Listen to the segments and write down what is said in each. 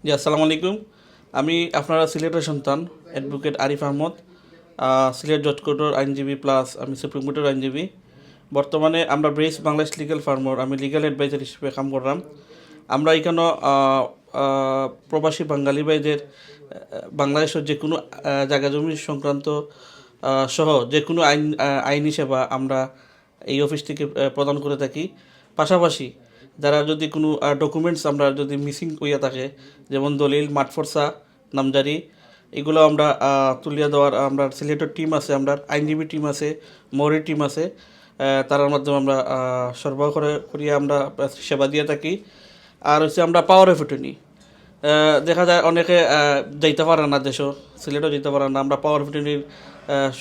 জি, আসসালামু আলাইকুম। আমি আপনারা সিলেটের সন্তান অ্যাডভোকেট আরিফ আহমদ, সিলেট জজ কোর্টের আইনজীবী প্লাস আমি সুপ্রিম কোর্টের আইনজীবী। বর্তমানে আমরা ব্রেস বাংলাদেশ লিগ্যাল ফার্মর আমি লিগ্যাল অ্যাডভাইজার হিসেবে কাম করলাম। আমরা এখানে প্রবাসী বাঙালি ভাইদের বাংলাদেশের যে কোনো জায়গা জমি সংক্রান্ত সহ যে কোনো আইনি সেবা আমরা এই অফিস থেকে প্রদান করে থাকি। পাশাপাশি যারা যদি কোনো ডকুমেন্টস আমরা যদি মিসিং হইয়া থাকে, যেমন দলিল, মাঠফরসা, নামজারি, এগুলো আমরা তুলিয়া দেওয়ার আমরা সিলেটের টিম আছে, আমরা আইনজীবী টিম আছে, মৌরির টিম আছে, তার মাধ্যমে আমরা সরবরাহ করিয়া আমরা সেবা দিয়ে থাকি। আর হচ্ছে আমরা পাওয়ার অফ অ্যাটর্নি, দেখা যায় অনেকে যাইতে পারে না, দেশও সিলেটও যেতে পারে না। আমরা পাওয়ার অফ অ্যাটর্নির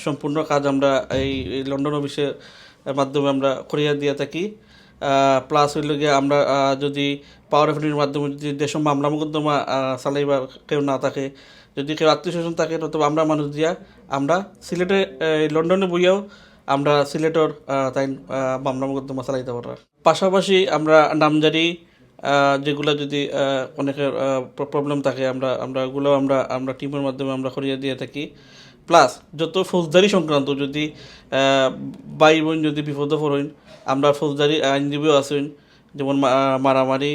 সম্পূর্ণ কাজ আমরা এই লন্ডন অফিসের মাধ্যমে আমরা করিয়া দিয়ে থাকি। প্লাস হইল গিয়ে আমরা যদি পাওয়ার অফ অ্যাটর্নির মাধ্যমে যদি দেশের মামলা মোকদ্দমা চালাইবার কেউ না থাকে, যদি কেউ আত্মীয় স্বজন থাকে, তবে আমরা মানুষ দিয়া আমরা সিলেটে লন্ডনে বইয়াও আমরা সিলেটর তাই মামলা মোকদ্দমা চালাইতে পারবো। পাশাপাশি আমরা নামজারি যেগুলো যদি অনেকের প্রবলেম থাকে, আমরা আমরা ওগুলো আমরা আমরা টিমের মাধ্যমে আমরা করিয়ে দিয়ে থাকি। প্লাস যত ফৌজদারি সংক্রান্ত যদি ভাই বোন যদি বিপদে পড়েন, আমরা ফৌজদারি আইনজীবীও আছেন, যেমন মারামারি,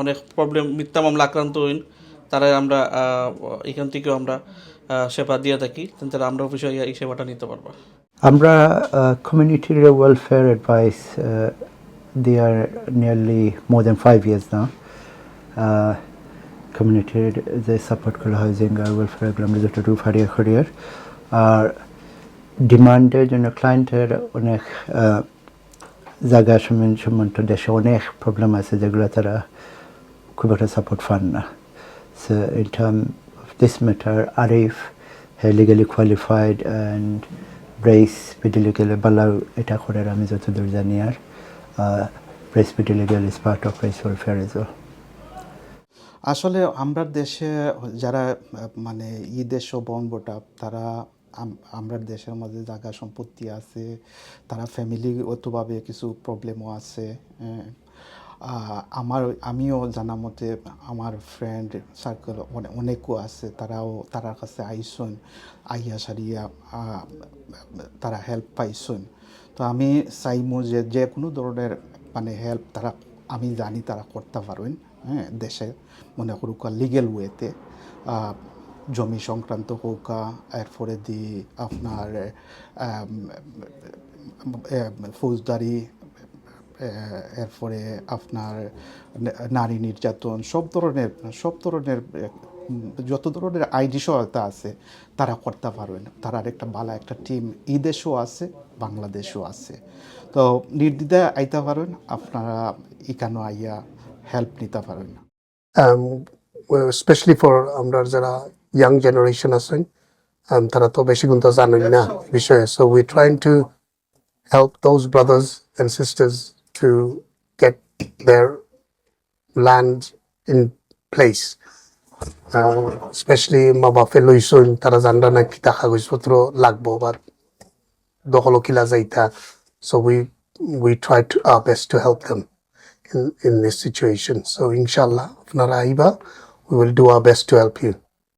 অনেক প্রবলেম, মিথ্যা মামলা আক্রান্ত হইন, তারা আমরা এখান থেকেও আমরা সেবা দিয়ে থাকি, তারা আমরা অফিসে এই সেবাটা নিতে পারবো। আমরা community welfare advice they are nearly more than 5 years now. Community যে সাপোর্ট করা হাউজিং আর ওয়েলফেয়ার এগুলো আমরা যেটা রুফ হারিয়ে করিয়ার আর ডিমান্ডের জন্য ক্লায়েন্টের অনেক জায়গা সম্বন্ধ দেশে অনেক প্রবলেম আছে যেগুলো তারা খুব একটা সাপোর্ট পান না। So in term of this matter Arif legally qualified and ব্রেস পিডি লিগেল বালাউ এটা করে আমি যতদূর জানি। আর ব্রেস PD legal is part of ব্রেস ওয়েলফেয়ার এজ ওয়েল। আসলে আমরা দেশে যারা মানে দেশ বনবটা তারা আমরা দেশের মাঝে জায়গা সম্পত্তি আছে, তারা ফ্যামিলিগতভাবে কিছু প্রবলেমও আছে। আমিও জানা মতে আমার ফ্রেন্ড সার্কেল অনেকও আছে, তারার কাছে আইসন, আইয়া সারিয়া তারা হেল্প পাইছন। তো আমি চাইমু যে কোনো ধরনের মানে হেল্প তারা, আমি জানি তারা করতে পারেন। হ্যাঁ, দেশে মনে করুক লিগেল ওয়েতে জমি সংক্রান্ত হোক, এরপরে দি আপনার ফৌজদারি, এরপরে আপনার নারী নির্যাতন, সব ধরনের যত ধরনের আইনি সহায়তা আছে তারা করতে পারবেন। তারা একটা ভালো একটা টিম এই দেশও আছে, বাংলাদেশও আছে। তো নির্দ্বিধায় আইতে পারেন, আপনারা এখানে আইয়া হেল্প নিতে পারেন। স্পেশালি ফর আমরা যারা ইয়াং জেনারেশন আছেন, তারা তো বেশি কিন্তু জানেন না বিষয়ে। So we trying to help those brothers and sisters to get their land in place. Especially মা বাপে লইছুন, তারা জানরা না কিতা কাগজপত্র লাগবো বা দখল কিলা যাইতা। So we try to our best to help them in this situation. So inshallah, আপনারা আইবা, we will do our best to help you.